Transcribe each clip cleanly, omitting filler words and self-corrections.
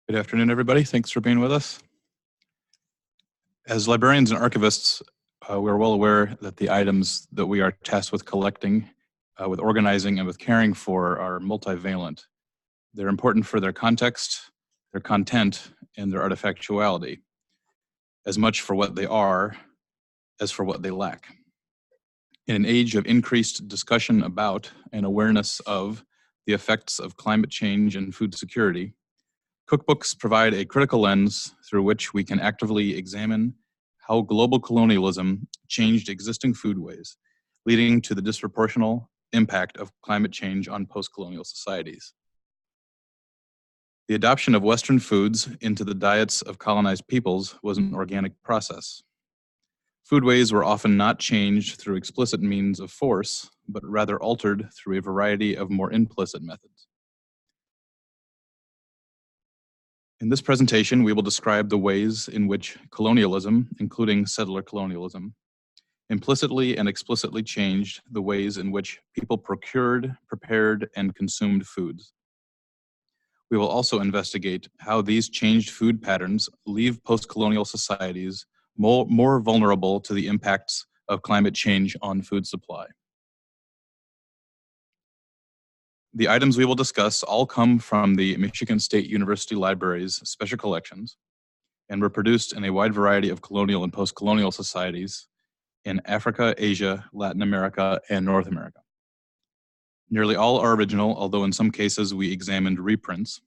Good afternoon, everybody. Thanks for being with us. As librarians and archivists, we're well aware that the items that we are tasked with collecting, with organizing, and with caring for are multivalent. They're important for their context, their content, and their artifactuality, as much for what they are as for what they lack. In an age of increased discussion about and awareness of the effects of climate change and food security, cookbooks provide a critical lens through which we can actively examine how global colonialism changed existing foodways, leading to the disproportional impact of climate change on post-colonial societies. The adoption of Western foods into the diets of colonized peoples was an organic process. Foodways were often not changed through explicit means of force, but rather altered through a variety of more implicit methods. In this presentation, we will describe the ways in which colonialism, including settler colonialism, implicitly and explicitly changed the ways in which people procured, prepared, and consumed foods. We will also investigate how these changed food patterns leave post-colonial societies more vulnerable to the impacts of climate change on food supply. The items we will discuss all come from the Michigan State University Library's special collections and were produced in a wide variety of colonial and post-colonial societies in Africa, Asia, Latin America, and North America. Nearly all are original, although in some cases we examined reprints,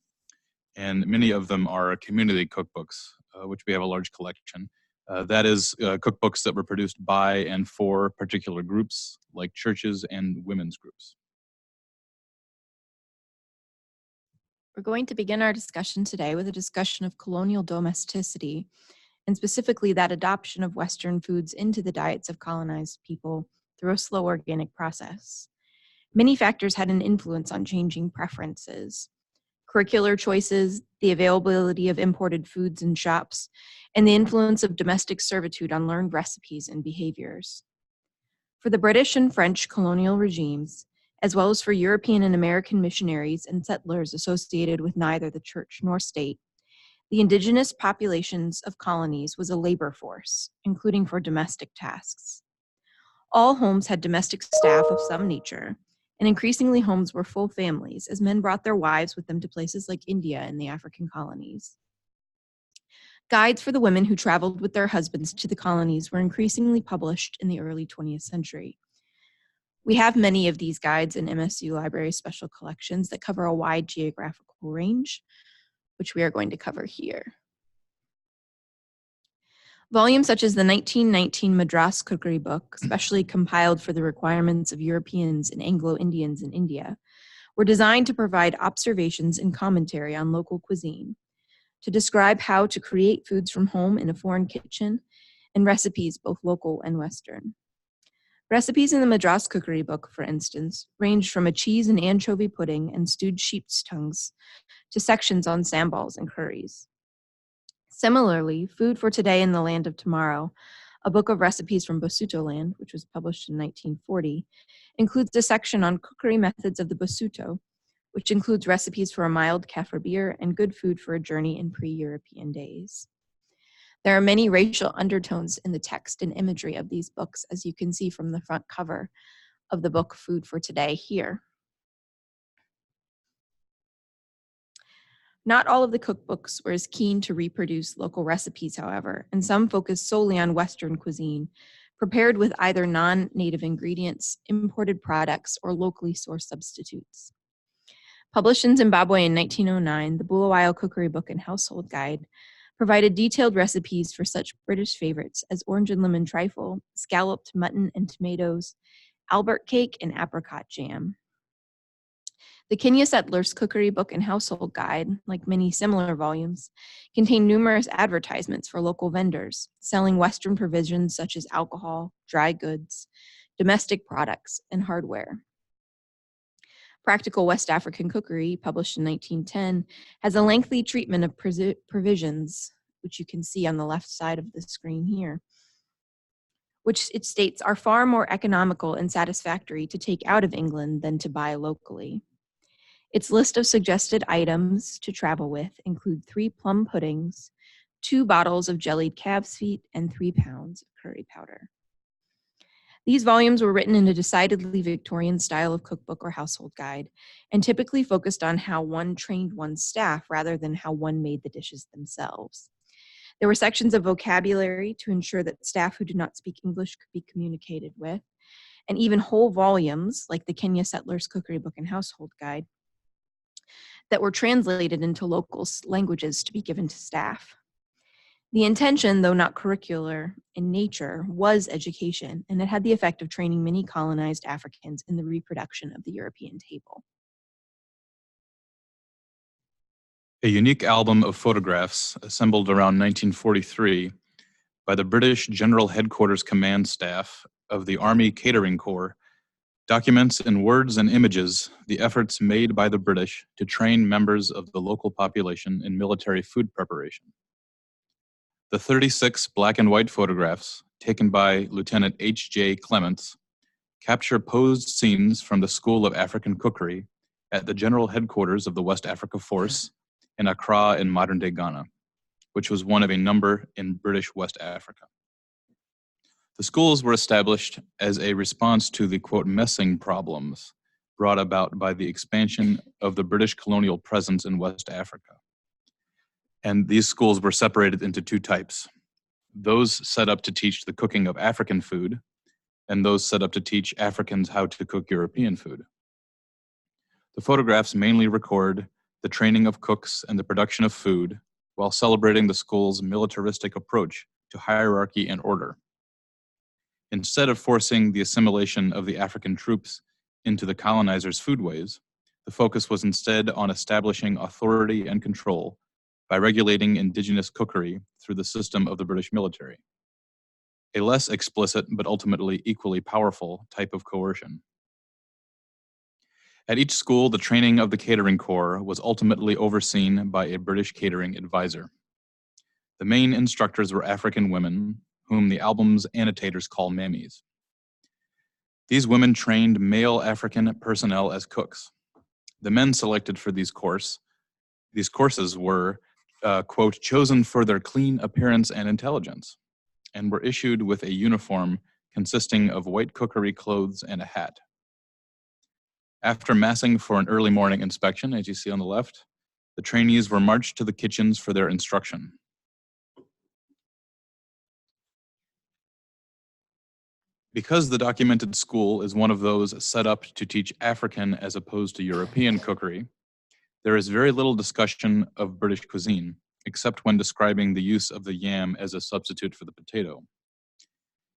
and many of them are community cookbooks, which we have a large collection. That is cookbooks that were produced by and for particular groups, like churches and women's groups. We're going to begin our discussion today with a discussion of colonial domesticity, and specifically that adoption of Western foods into the diets of colonized people through a slow organic process. Many factors had an influence on changing preferences: curricular choices, the availability of imported foods in shops, and the influence of domestic servitude on learned recipes and behaviors. For the British and French colonial regimes, as well as for European and American missionaries and settlers associated with neither the church nor state, the indigenous populations of colonies was a labor force, including for domestic tasks. All homes had domestic staff of some nature, and increasingly homes were full families as men brought their wives with them to places like India and the African colonies. Guides for the women who traveled with their husbands to the colonies were increasingly published in the early 20th century. We have many of these guides in MSU Library special collections that cover a wide geographical range, which we are going to cover here. Volumes such as the 1919 Madras Cookery Book, specially compiled for the requirements of Europeans and Anglo-Indians in India, were designed to provide observations and commentary on local cuisine, to describe how to create foods from home in a foreign kitchen, and recipes both local and Western. Recipes in the Madras Cookery Book, for instance, ranged from a cheese and anchovy pudding and stewed sheep's tongues to sections on sambals and curries. Similarly, Food for Today in the Land of Tomorrow, a book of recipes from Basuto land, which was published in 1940, includes a section on cookery methods of the Basuto, which includes recipes for a mild Kaffir beer and good food for a journey in pre-European days. There are many racial undertones in the text and imagery of these books, as you can see from the front cover of the book Food for Today here. Not all of the cookbooks were as keen to reproduce local recipes, however, and some focused solely on Western cuisine, prepared with either non-native ingredients, imported products, or locally sourced substitutes. Published in Zimbabwe in 1909, the Bulawayo Cookery Book and Household Guide provided detailed recipes for such British favorites as orange and lemon trifle, scalloped mutton and tomatoes, Albert cake, and apricot jam. The Kenya Settlers Cookery Book and Household Guide, like many similar volumes, contain numerous advertisements for local vendors, selling Western provisions such as alcohol, dry goods, domestic products, and hardware. Practical West African Cookery, published in 1910, has a lengthy treatment of provisions, which you can see on the left side of the screen here, which it states are far more economical and satisfactory to take out of England than to buy locally. Its list of suggested items to travel with include 3 plum puddings, 2 bottles of jellied calf's feet, and 3 pounds of curry powder. These volumes were written in a decidedly Victorian style of cookbook or household guide, and typically focused on how one trained one's staff rather than how one made the dishes themselves. There were sections of vocabulary to ensure that staff who did not speak English could be communicated with, and even whole volumes, like the Kenya Settlers Cookery Book and Household Guide, that were translated into local languages to be given to staff. The intention, though not curricular in nature, was education, and it had the effect of training many colonized Africans in the reproduction of the European table. A unique album of photographs assembled around 1943 by the British General Headquarters Command Staff of the Army Catering Corps documents in words and images the efforts made by the British to train members of the local population in military food preparation. The 36 black and white photographs taken by Lieutenant H.J. Clements capture posed scenes from the School of African Cookery at the General Headquarters of the West Africa Force in Accra in modern-day Ghana, which was one of a number in British West Africa. The schools were established as a response to the, quote, messing problems brought about by the expansion of the British colonial presence in West Africa. And these schools were separated into 2 types: those set up to teach the cooking of African food, and those set up to teach Africans how to cook European food. The photographs mainly record the training of cooks and the production of food while celebrating the school's militaristic approach to hierarchy and order. Instead of forcing the assimilation of the African troops into the colonizers' foodways, the focus was instead on establishing authority and control by regulating indigenous cookery through the system of the British military. A less explicit but ultimately equally powerful type of coercion. At each school, the training of the catering corps was ultimately overseen by a British catering advisor. The main instructors were African women, whom the album's annotators call mammies. These women trained male African personnel as cooks. The men selected for these courses were, quote, chosen for their clean appearance and intelligence, and were issued with a uniform consisting of white cookery clothes and a hat. After massing for an early morning inspection, as you see on the left, the trainees were marched to the kitchens for their instruction. Because the documented school is one of those set up to teach African as opposed to European cookery, there is very little discussion of British cuisine, except when describing the use of the yam as a substitute for the potato.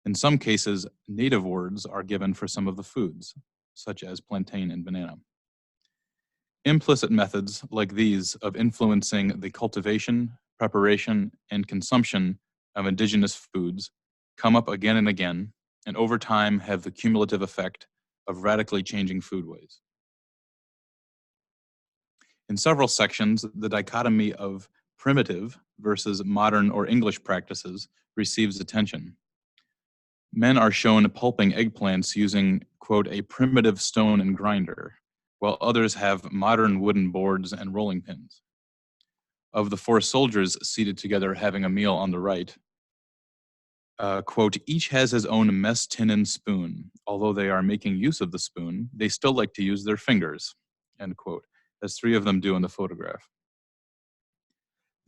In some cases, native words are given for some of the foods, such as plantain and banana. Implicit methods like these of influencing the cultivation, preparation, and consumption of indigenous foods come up again and again, and over time have the cumulative effect of radically changing foodways. In several sections, the dichotomy of primitive versus modern or English practices receives attention. Men are shown pulping eggplants using, quote, a primitive stone and grinder, while others have modern wooden boards and rolling pins. Of the 4 soldiers seated together having a meal on the right, quote, each has his own mess tin and spoon. Although they are making use of the spoon, they still like to use their fingers, end quote, as 3 of them do in the photograph.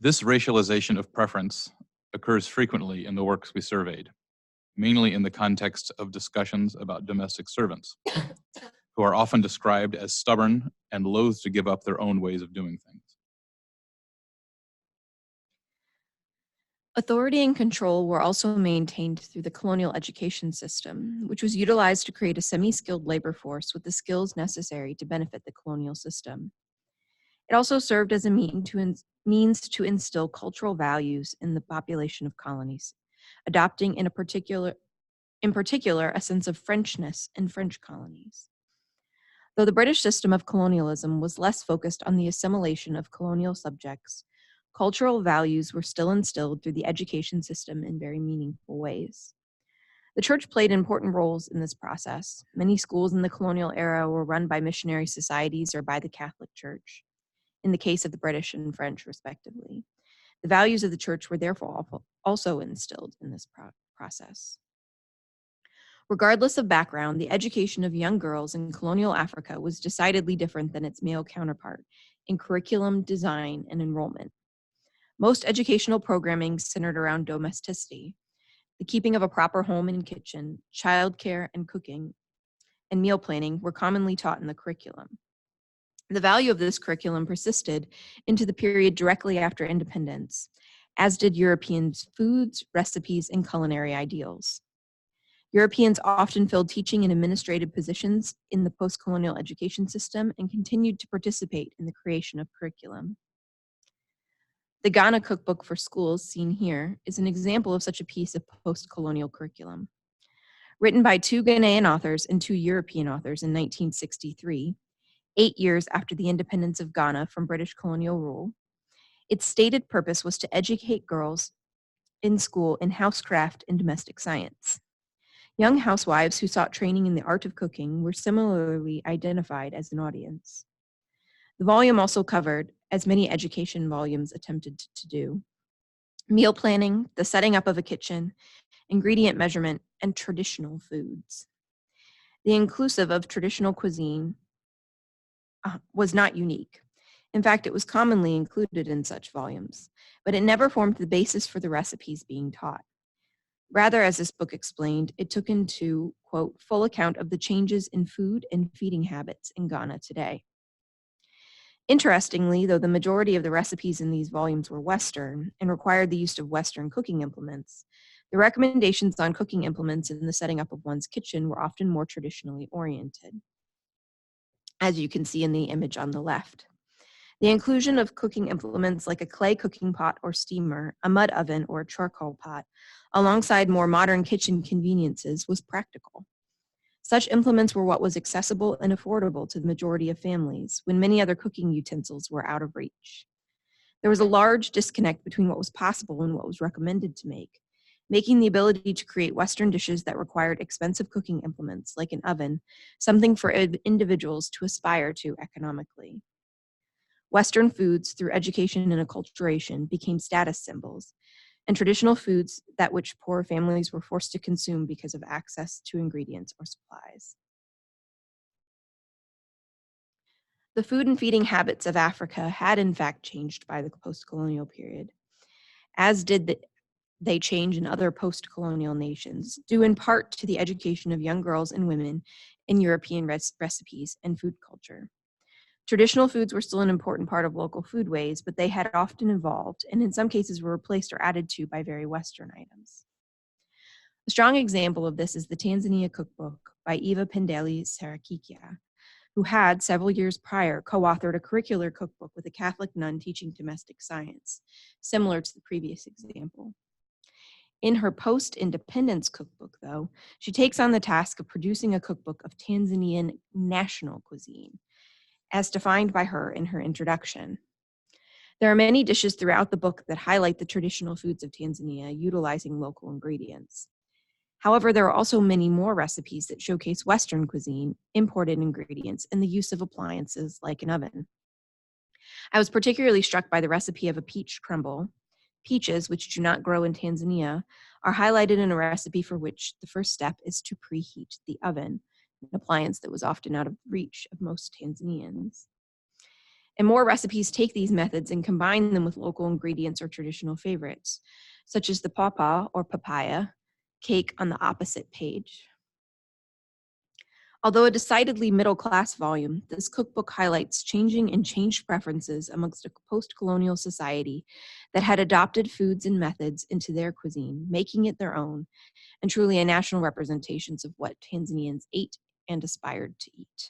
This racialization of preference occurs frequently in the works we surveyed, mainly in the context of discussions about domestic servants, who are often described as stubborn and loath to give up their own ways of doing things. Authority and control were also maintained through the colonial education system, which was utilized to create a semi-skilled labor force with the skills necessary to benefit the colonial system. It also served as a means to instill cultural values in the population of colonies, adopting in particular a sense of Frenchness in French colonies. Though the British system of colonialism was less focused on the assimilation of colonial subjects, cultural values were still instilled through the education system in very meaningful ways. The church played important roles in this process. Many schools in the colonial era were run by missionary societies or by the Catholic Church, in the case of the British and French, respectively. The values of the church were therefore also instilled in this process. Regardless of background, the education of young girls in colonial Africa was decidedly different than its male counterpart in curriculum, design, and enrollment. Most educational programming centered around domesticity, the keeping of a proper home and kitchen, childcare, and cooking, and meal planning were commonly taught in the curriculum. The value of this curriculum persisted into the period directly after independence, as did Europeans' foods, recipes, and culinary ideals. Europeans often filled teaching and administrative positions in the postcolonial education system and continued to participate in the creation of curriculum. The Ghana Cookbook for Schools, seen here, is an example of such a piece of postcolonial curriculum. Written by 2 Ghanaian authors and 2 European authors in 1963, 8 years after the independence of Ghana from British colonial rule, its stated purpose was to educate girls in school in housecraft and domestic science. Young housewives who sought training in the art of cooking were similarly identified as an audience. The volume also covered, as many education volumes attempted to do, meal planning, the setting up of a kitchen, ingredient measurement, and traditional foods. The inclusive of traditional cuisine was not unique. In fact, it was commonly included in such volumes, but it never formed the basis for the recipes being taught. Rather, as this book explained, it took into, quote, full account of the changes in food and feeding habits in Ghana today. Interestingly, though the majority of the recipes in these volumes were Western and required the use of Western cooking implements, the recommendations on cooking implements in the setting up of one's kitchen were often more traditionally oriented, as you can see in the image on the left. The inclusion of cooking implements like a clay cooking pot or steamer, a mud oven, or a charcoal pot, alongside more modern kitchen conveniences, was practical. Such implements were what was accessible and affordable to the majority of families, when many other cooking utensils were out of reach. There was a large disconnect between what was possible and what was recommended to make, making the ability to create Western dishes that required expensive cooking implements, like an oven, something for individuals to aspire to economically. Western foods, through education and acculturation, became status symbols, and traditional foods that which poor families were forced to consume because of access to ingredients or supplies. The food and feeding habits of Africa had in fact changed by the post-colonial period, as did they change in other post-colonial nations, due in part to the education of young girls and women in European recipes and food culture. Traditional foods were still an important part of local foodways, but they had often evolved and in some cases were replaced or added to by very Western items. A strong example of this is the Tanzania Cookbook by Eva Pendeli Sarakikia, who had, several years prior, co-authored a curricular cookbook with a Catholic nun teaching domestic science, similar to the previous example. In her post-independence cookbook, though, she takes on the task of producing a cookbook of Tanzanian national cuisine, as defined by her in her introduction. There are many dishes throughout the book that highlight the traditional foods of Tanzania, utilizing local ingredients. However, there are also many more recipes that showcase Western cuisine, imported ingredients, and the use of appliances like an oven. I was particularly struck by the recipe of a peach crumble. Peaches, which do not grow in Tanzania, are highlighted in a recipe for which the first step is to preheat the oven, an appliance that was often out of reach of most Tanzanians. And more recipes take these methods and combine them with local ingredients or traditional favorites, such as the pawpaw or papaya cake on the opposite page. Although a decidedly middle-class volume, this cookbook highlights changing and changed preferences amongst a post-colonial society that had adopted foods and methods into their cuisine, making it their own, and truly a national representation of what Tanzanians ate and aspired to eat.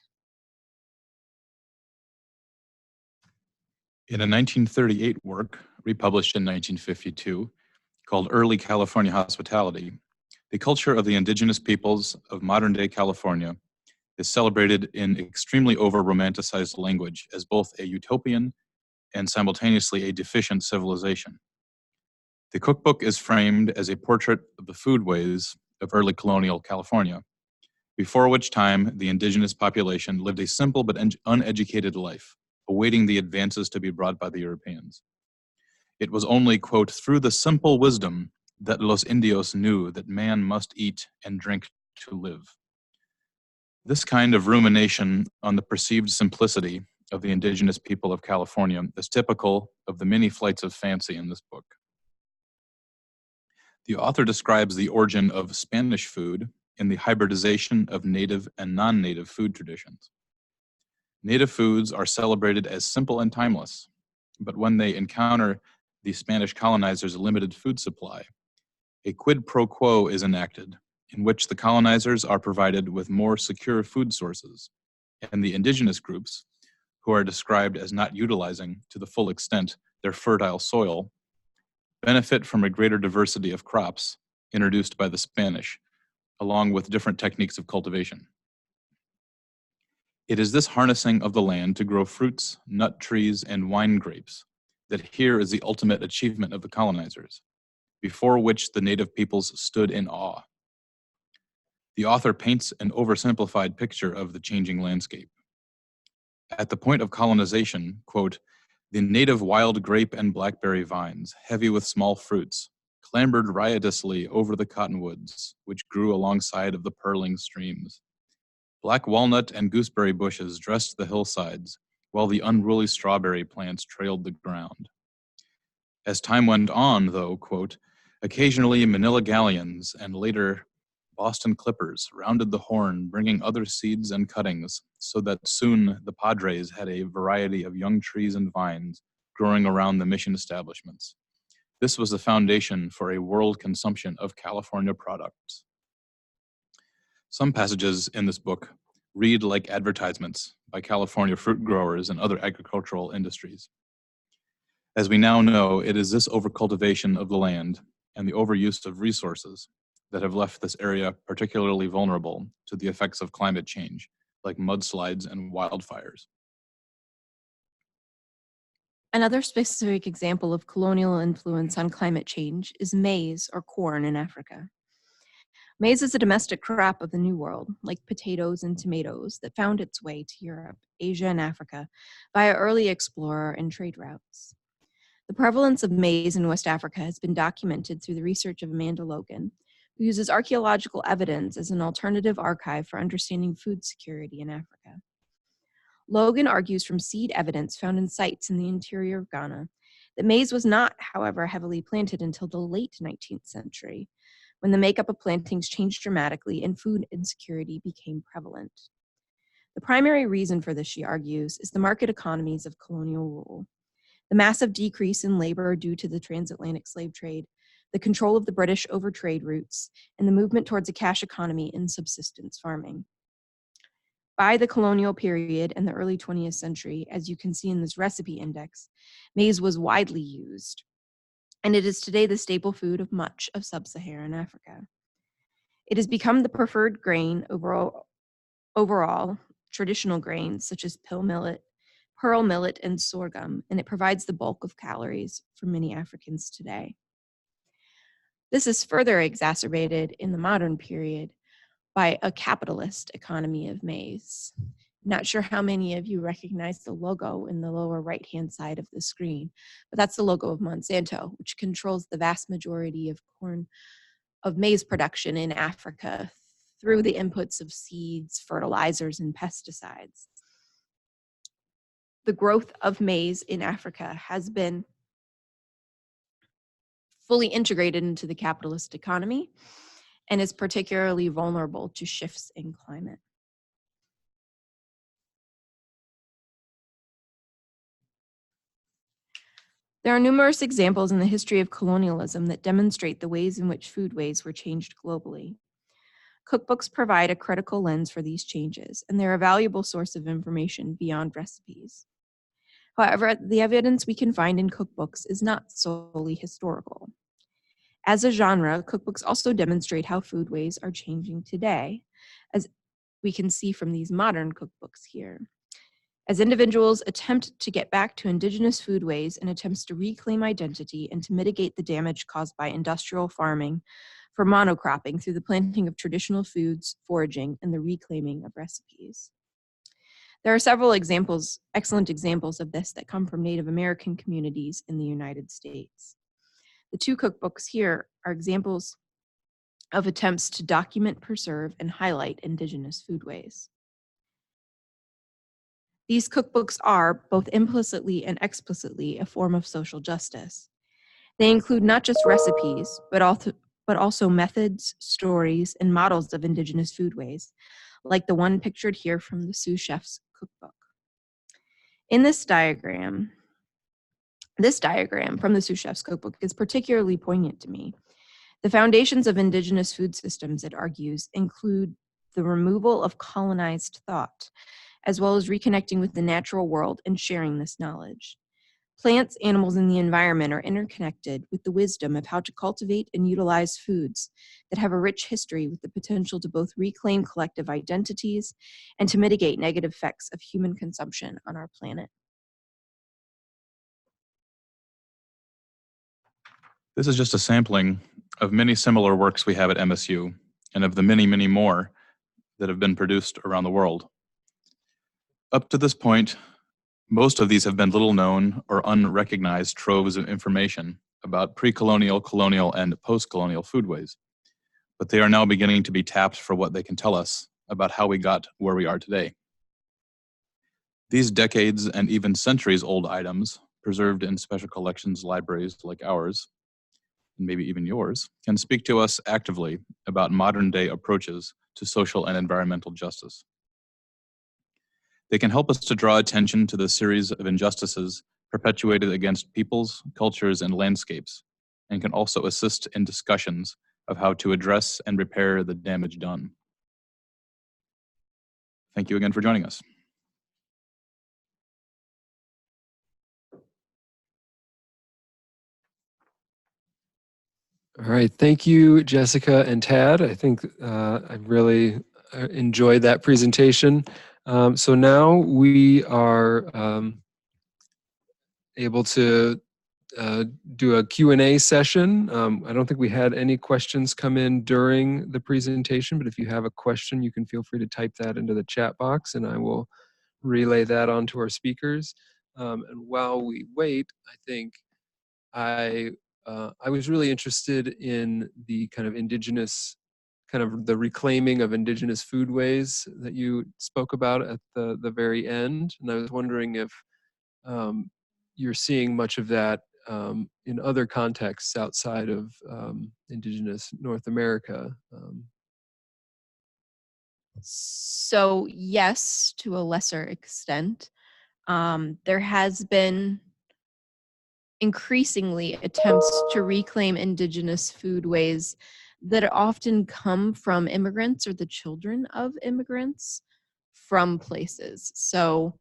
In a 1938 work, republished in 1952, called Early California Hospitality, the culture of the indigenous peoples of modern-day California is celebrated in extremely over-romanticized language as both a utopian and simultaneously a deficient civilization. The cookbook is framed as a portrait of the foodways of early colonial California, before which time the indigenous population lived a simple but uneducated life, awaiting the advances to be brought by the Europeans. It was only, quote, through the simple wisdom that Los Indios knew that man must eat and drink to live. This kind of rumination on the perceived simplicity of the indigenous people of California is typical of the many flights of fancy in this book. The author describes the origin of Spanish food in the hybridization of native and non-native food traditions. Native foods are celebrated as simple and timeless, but when they encounter the Spanish colonizers' limited food supply, a quid pro quo is enacted in which the colonizers are provided with more secure food sources, and the indigenous groups, who are described as not utilizing to the full extent their fertile soil, benefit from a greater diversity of crops introduced by the Spanish, along with different techniques of cultivation. It is this harnessing of the land to grow fruits, nut trees, and wine grapes that here is the ultimate achievement of the colonizers, before which the native peoples stood in awe. The author paints an oversimplified picture of the changing landscape. At the point of colonization, quote, the native wild grape and blackberry vines, heavy with small fruits, clambered riotously over the cottonwoods, which grew alongside of the purling streams. Black walnut and gooseberry bushes dressed the hillsides, while the unruly strawberry plants trailed the ground. As time went on, though, quote, occasionally Manila galleons and later Boston clippers rounded the horn, bringing other seeds and cuttings, so that soon the padres had a variety of young trees and vines growing around the mission establishments. This was the foundation for a world consumption of California products. Some passages in this book read like advertisements by California fruit growers and other agricultural industries. As we now know, it is this overcultivation of the land and the overuse of resources that have left this area particularly vulnerable to the effects of climate change, like mudslides and wildfires. Another specific example of colonial influence on climate change is maize or corn in Africa. Maize is a domestic crop of the New World, like potatoes and tomatoes, that found its way to Europe, Asia, and Africa via early explorer and trade routes. The prevalence of maize in West Africa has been documented through the research of Amanda Logan, who uses archaeological evidence as an alternative archive for understanding food security in Africa. Logan argues from seed evidence found in sites in the interior of Ghana that maize was not, however, heavily planted until the late 19th century, when the makeup of plantings changed dramatically and food insecurity became prevalent. The primary reason for this, she argues, is the market economies of colonial rule. The massive decrease in labor due to the transatlantic slave trade, the control of the British over trade routes, and the movement towards a cash economy and subsistence farming. By the colonial period and the early 20th century, as you can see in this recipe index, maize was widely used, and it is today the staple food of much of sub-Saharan Africa. It has become the preferred grain overall traditional grains such as pearl millet, and sorghum, and it provides the bulk of calories for many Africans today. This is further exacerbated in the modern period by a capitalist economy of maize. Not sure how many of you recognize the logo in the lower right-hand side of the screen, but that's the logo of Monsanto, which controls the vast majority of maize production in Africa through the inputs of seeds, fertilizers, and pesticides. The growth of maize in Africa has been fully integrated into the capitalist economy and is particularly vulnerable to shifts in climate. There are numerous examples in the history of colonialism that demonstrate the ways in which foodways were changed globally. Cookbooks provide a critical lens for these changes, and they're a valuable source of information beyond recipes. However, the evidence we can find in cookbooks is not solely historical. As a genre, cookbooks also demonstrate how foodways are changing today, as we can see from these modern cookbooks here. as individuals attempt to get back to indigenous foodways and attempts to reclaim identity and to mitigate the damage caused by industrial farming for monocropping through the planting of traditional foods, foraging, and the reclaiming of recipes. There are several examples, excellent examples of this that come from Native American communities in the United States. The two cookbooks here are examples of attempts to document, preserve, and highlight indigenous foodways. These cookbooks are, both implicitly and explicitly, a form of social justice. They include not just recipes, but also methods, stories, and models of indigenous foodways, like the one pictured here from the Sioux Chef's cookbook. In this diagram from the Sioux Chef's cookbook is particularly poignant to me. The foundations of indigenous food systems, it argues, include the removal of colonized thought, as well as reconnecting with the natural world and sharing this knowledge. Plants, animals, and the environment are interconnected with the wisdom of how to cultivate and utilize foods that have a rich history with the potential to both reclaim collective identities and to mitigate negative effects of human consumption on our planet. This is just a sampling of many similar works we have at MSU and of the many, many more that have been produced around the world. Up to this point, most of these have been little known or unrecognized troves of information about pre-colonial, colonial, and post-colonial foodways, but they are now beginning to be tapped for what they can tell us about how we got where we are today. These decades and even centuries old items, preserved in special collections libraries like ours, and maybe even yours, can speak to us actively about modern day approaches to social and environmental justice. They can help us to draw attention to the series of injustices perpetuated against peoples, cultures, and landscapes, and can also assist in discussions of how to address and repair the damage done. Thank you again for joining us. All right, thank you, Jessica and Tad. I think I really enjoyed that presentation. So now we are able to do a Q&A session. I don't think we had any questions come in during the presentation, but if you have a question, you can feel free to type that into the chat box and I will relay that on to our speakers. And while we wait, I think I was really interested in the kind of indigenous, kind of the reclaiming of indigenous foodways that you spoke about at the very end. And I was wondering if you're seeing much of that in other contexts outside of indigenous North America. So yes, to a lesser extent. There has been increasingly attempts to reclaim indigenous foodways that often come from immigrants or the children of immigrants from places. So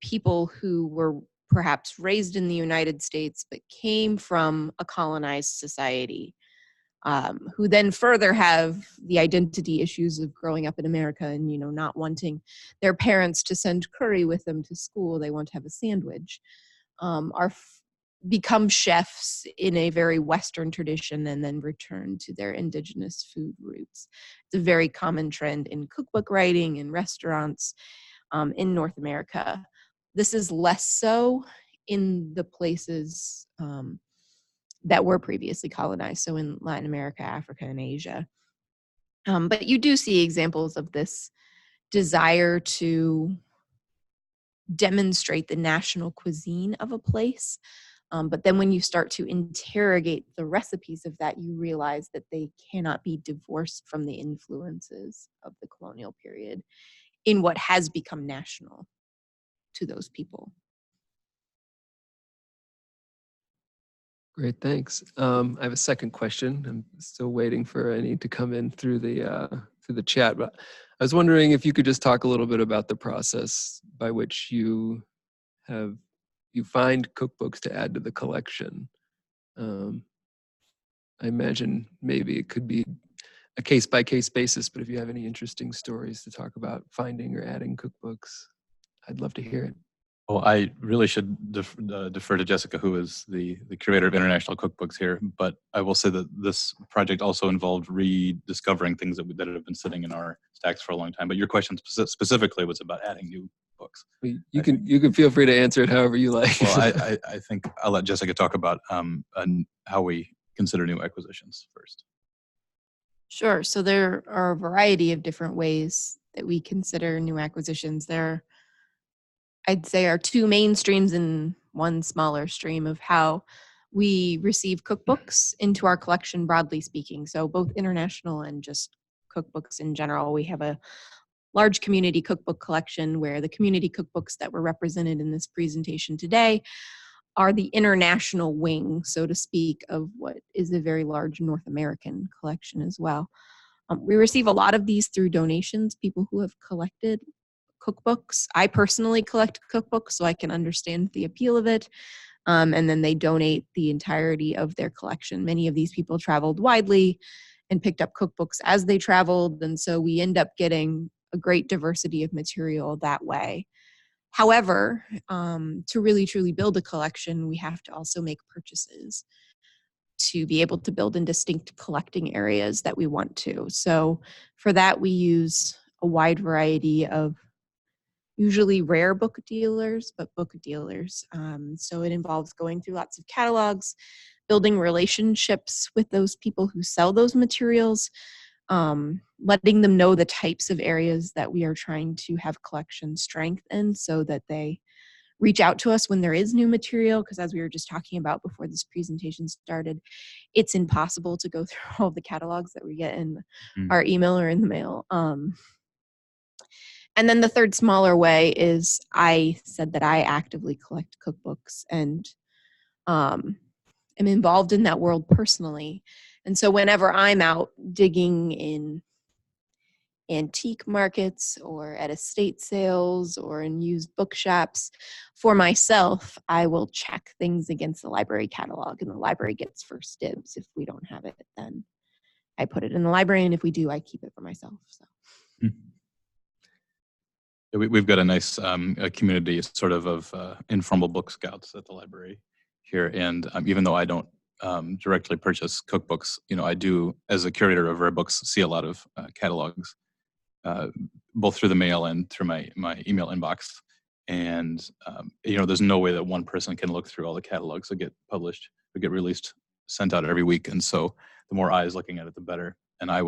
people who were perhaps raised in the United States but came from a colonized society, who then further have the identity issues of growing up in America and, you know, not wanting their parents to send curry with them to school. They want to have a sandwich. Become chefs in a very Western tradition and then return to their indigenous food roots. It's a very common trend in cookbook writing in restaurants in North America. This is less so in the places that were previously colonized, so in Latin America, Africa, and Asia. But you do see examples of this desire to demonstrate the national cuisine of a place. But then when you start to interrogate the recipes of that, you realize that they cannot be divorced from the influences of the colonial period in what has become national to those people. Great, thanks. I have a second question. I'm still waiting for any to come in through the chat, but I was wondering if you could just talk a little bit about the process by which you find cookbooks to add to the collection. I imagine maybe it could be a case-by-case basis, but if you have any interesting stories to talk about finding or adding cookbooks, I'd love to hear it. Well, I really should defer to Jessica, who is the curator of international cookbooks here. But I will say that this project also involved rediscovering things that have been sitting in our stacks for a long time. But your question specifically was about adding new books. You can feel free to answer it however you like. Well, I think I'll let Jessica talk about how we consider new acquisitions first. Sure. So there are a variety of different ways that we consider new acquisitions. There, I'd say, are two main streams and one smaller stream of how we receive cookbooks into our collection, broadly speaking. So both international and just cookbooks in general. We have a large community cookbook collection where the community cookbooks that were represented in this presentation today are the international wing, so to speak, of what is a very large North American collection as well. We receive a lot of these through donations, people who have collected cookbooks. I personally collect cookbooks, so I can understand the appeal of it. And then they donate the entirety of their collection. Many of these people traveled widely and picked up cookbooks as they traveled, and so we end up getting a great diversity of material that way. However, to really truly build a collection, we have to also make purchases to be able to build in distinct collecting areas that we want to. So for that, we use a wide variety of usually rare book dealers, but book dealers. So it involves going through lots of catalogs, building relationships with those people who sell those materials, letting them know the types of areas that we are trying to have collection strength in so that they reach out to us when there is new material, because as we were just talking about before this presentation started, it's impossible to go through all the catalogs that we get in our email or in the mail. And then the third smaller way is I said that I actively collect cookbooks and am involved in that world personally. And so whenever I'm out digging in antique markets or at estate sales or in used bookshops for myself, I will check things against the library catalog, and the library gets first dibs. If we don't have it, then I put it in the library, and if we do, I keep it for myself. So we've got a nice community sort of informal book scouts at the library here, and even though I don't directly purchase cookbooks, I do, as a curator of rare books, see a lot of catalogs, both through the mail and through my email inbox. And, there's no way that one person can look through all the catalogs that get published or get released, sent out every week. And so the more eyes looking at it, the better. And I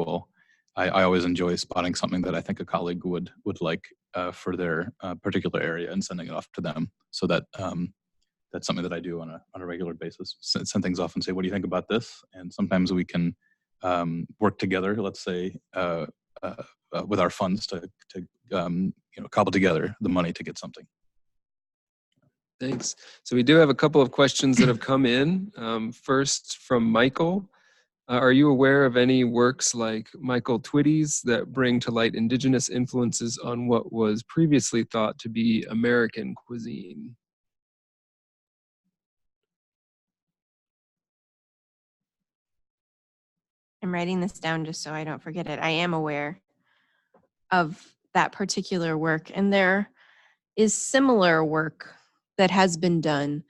always enjoy spotting something that I think a colleague would like for their particular area and sending it off to them. So that that's something that I do on a regular basis. Send things off and say, what do you think about this? And sometimes we can work together, let's say, with our funds to cobble together the money to get something. Thanks. So we do have a couple of questions that have come in. First from Michael. Are you aware of any works like Michael Twitty's that bring to light indigenous influences on what was previously thought to be American cuisine? I'm writing this down just so I don't forget it. I am aware of that particular work, and there is similar work that has been done.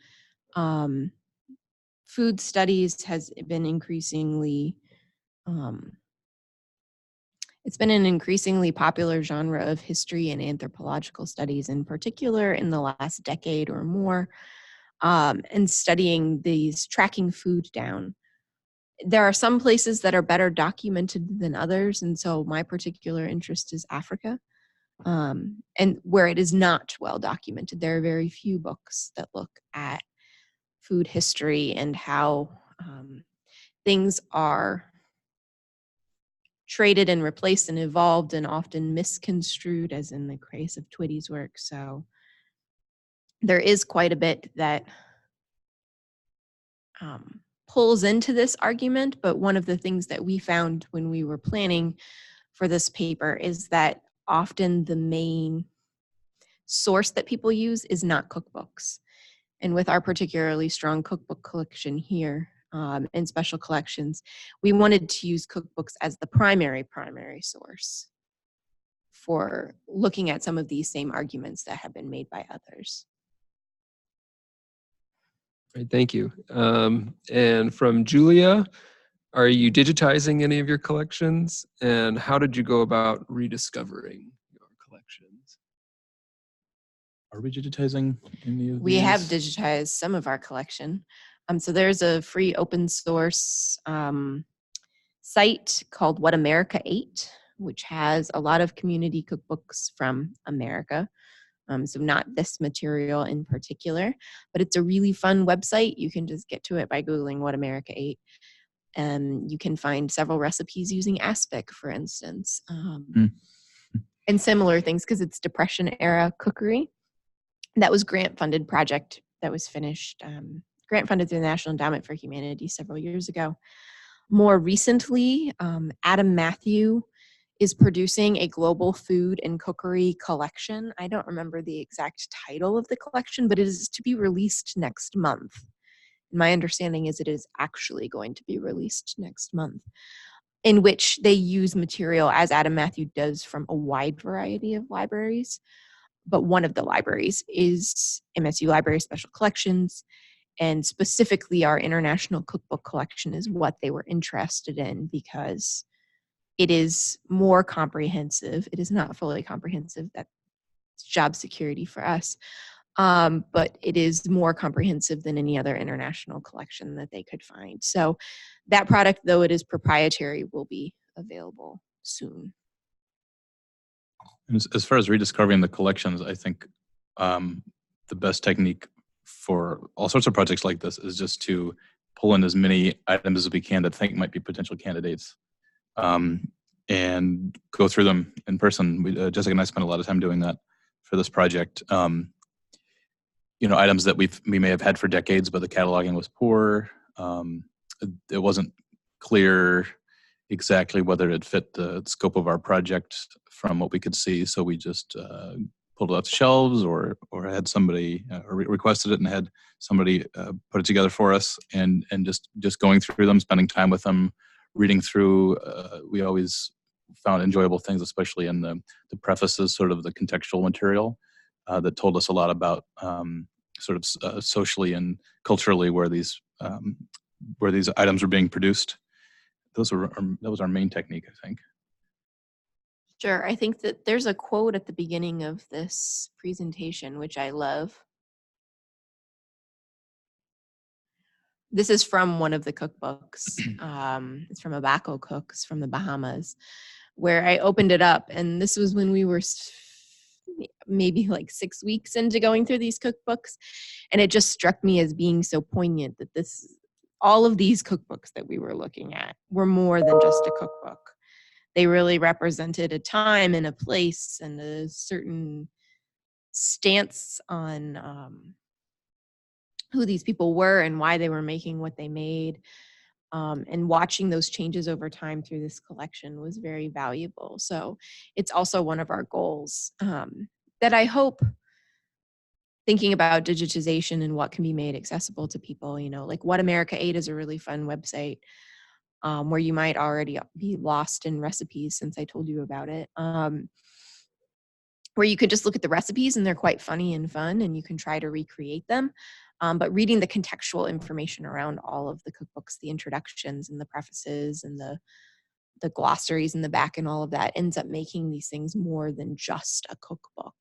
Food studies has been increasingly, it's been an increasingly popular genre of history and anthropological studies, in particular in the last decade or more, and studying these, tracking food down. There are some places that are better documented than others, and so my particular interest is Africa, and where it is not well documented. There are very few books that look at food history and how things are traded and replaced and evolved and often misconstrued, as in the case of Twitty's work. So there is quite a bit that pulls into this argument, but one of the things that we found when we were planning for this paper is that often the main source that people use is not cookbooks. And with our particularly strong cookbook collection here and special collections, we wanted to use cookbooks as the primary source for looking at some of these same arguments that have been made by others. Great, thank you. And from Julia, are you digitizing any of your collections? And how did you go about rediscovering your collections? Are we digitizing any of We have these? digitized some of our collection. So there's a free open source site called What America Ate, which has a lot of community cookbooks from America. So not this material in particular, but it's a really fun website. You can just get to it by Googling What America Ate. You can find several recipes using aspic, for instance, and similar things because it's Depression era cookery. That was grant-funded project that was finished, grant-funded through the National Endowment for Humanities several years ago. More recently, Adam Matthew is producing a global food and cookery collection. I don't remember the exact title of the collection, but it is to be released next month. My understanding is it is actually going to be released next month, in which they use material, as Adam Matthew does, from a wide variety of libraries. But one of the libraries is MSU Library Special Collections, and specifically our International Cookbook Collection is what they were interested in because it is more comprehensive. It is not fully comprehensive. That's job security for us. But it is more comprehensive than any other international collection that they could find. So that product, though it is proprietary, will be available soon. And as far as rediscovering the collections, I think the best technique for all sorts of projects like this is just to pull in as many items as we can that think might be potential candidates, and go through them in person. Jessica and I spent a lot of time doing that for this project. Items that we may have had for decades, but the cataloging was poor. It wasn't clear exactly whether it fit the scope of our project from what we could see. So we just pulled it off the shelves or had somebody requested it and had somebody put it together for us, and just going through them, spending time with them, reading through. We always found enjoyable things, especially in the prefaces, sort of the contextual material that told us a lot about socially and culturally where these items were being produced. That was our main technique, I think. Sure. I think that there's a quote at the beginning of this presentation, which I love. This is from one of the cookbooks. It's from Abaco Cooks from the Bahamas, where I opened it up. And this was when we were maybe like 6 weeks into going through these cookbooks. And it just struck me as being so poignant that all of these cookbooks that we were looking at were more than just a cookbook. They really represented a time and a place and a certain stance on who these people were and why they were making what they made. And watching those changes over time through this collection was very valuable. So it's also one of our goals that I hope, thinking about digitization and what can be made accessible to people, like What America Ate is a really fun website where you might already be lost in recipes since I told you about it, where you could just look at the recipes and they're quite funny and fun and you can try to recreate them. But reading the contextual information around all of the cookbooks, the introductions and the prefaces and the glossaries in the back and all of that ends up making these things more than just a cookbook,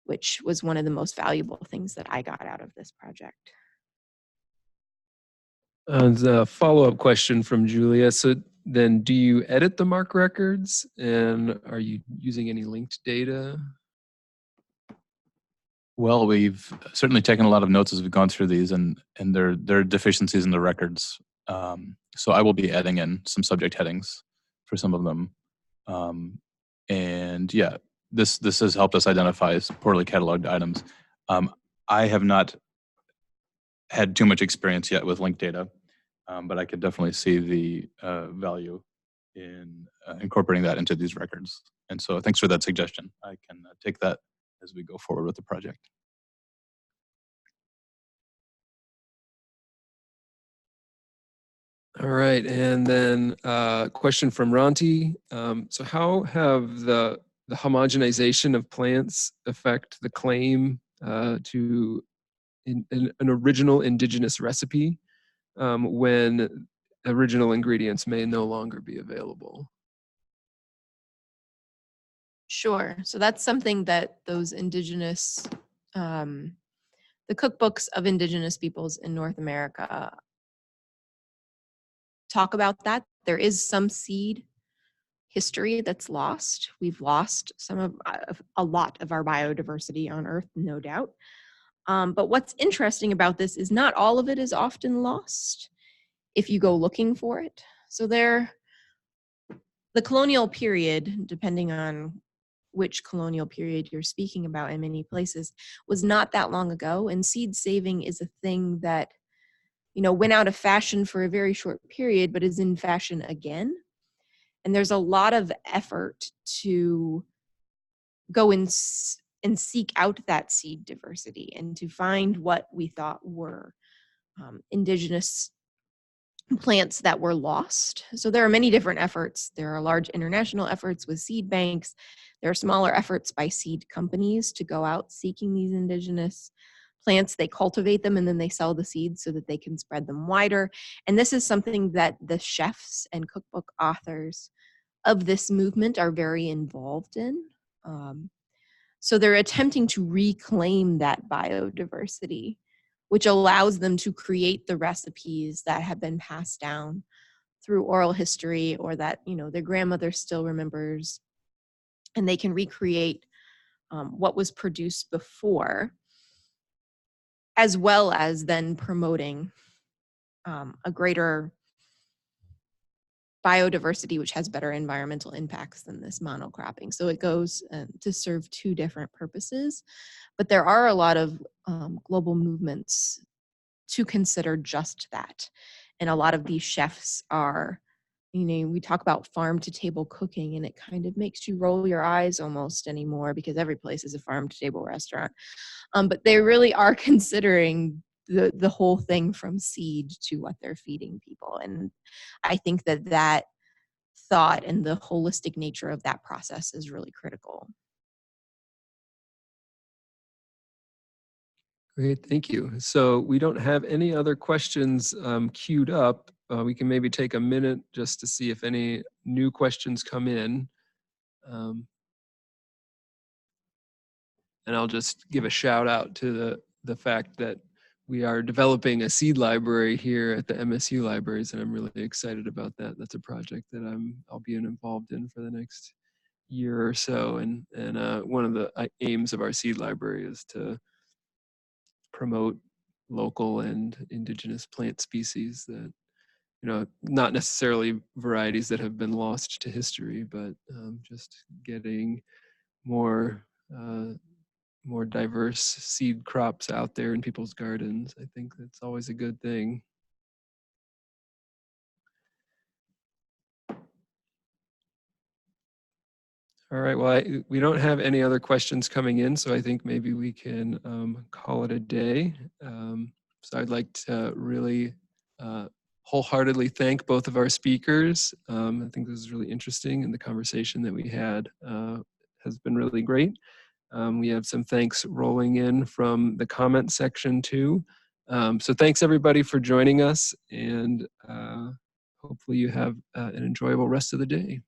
which was one of the most valuable things that I got out of this project. A follow-up question from Julia. So then do you edit the MARC records, and are you using any linked data? Well, we've certainly taken a lot of notes as we've gone through these, and there are deficiencies in the records. So I will be adding in some subject headings for some of them. And yeah, this has helped us identify poorly cataloged items. I have not had too much experience yet with linked data, but I could definitely see the value in incorporating that into these records. And so thanks for that suggestion. I can take that as we go forward with the project. All right, and then a question from Ronti. So how have the the homogenization of plants affect the claim to an original indigenous recipe when original ingredients may no longer be available? Sure. So that's something that those indigenous, the cookbooks of indigenous peoples in North America talk about that. There is some seed history that's lost. We've lost a lot of our biodiversity on Earth, no doubt. But what's interesting about this is not all of it is often lost if you go looking for it. So the colonial period, depending on which colonial period you're speaking about in many places, was not that long ago. And seed saving is a thing that, went out of fashion for a very short period, but is in fashion again. And there's a lot of effort to go and seek out that seed diversity and to find what we thought were indigenous plants that were lost. So there are many different efforts. There are large international efforts with seed banks. There are smaller efforts by seed companies to go out seeking these indigenous plants. They cultivate them and then they sell the seeds so that they can spread them wider. And this is something that the chefs and cookbook authors of this movement are very involved in. So they're attempting to reclaim that biodiversity, which allows them to create the recipes that have been passed down through oral history or that, their grandmother still remembers, and they can recreate what was produced before, as well as then promoting a greater biodiversity, which has better environmental impacts than this monocropping. So it goes to serve two different purposes, but there are a lot of global movements to consider just that. And a lot of these chefs are, we talk about farm to table cooking, and it kind of makes you roll your eyes almost anymore because every place is a farm to table restaurant. But they really are considering the whole thing from seed to what they're feeding people. And I think that thought and the holistic nature of that process is really critical. Great, thank you. So we don't have any other questions queued up. We can maybe take a minute just to see if any new questions come in. And I'll just give a shout out to the fact that we are developing a seed library here at the MSU libraries, and I'm really excited about that. That's a project that I'll be involved in for the next year or so. And one of the aims of our seed library is to promote local and indigenous plant species that, not necessarily varieties that have been lost to history, but just getting more diverse seed crops out there in people's gardens. I think that's always a good thing. All right, well, we don't have any other questions coming in, so I think maybe we can call it a day. So I'd like to really wholeheartedly thank both of our speakers. I think this is really interesting, and the conversation that we had has been really great. We have some thanks rolling in from the comment section too. So thanks everybody for joining us, and hopefully you have an enjoyable rest of the day.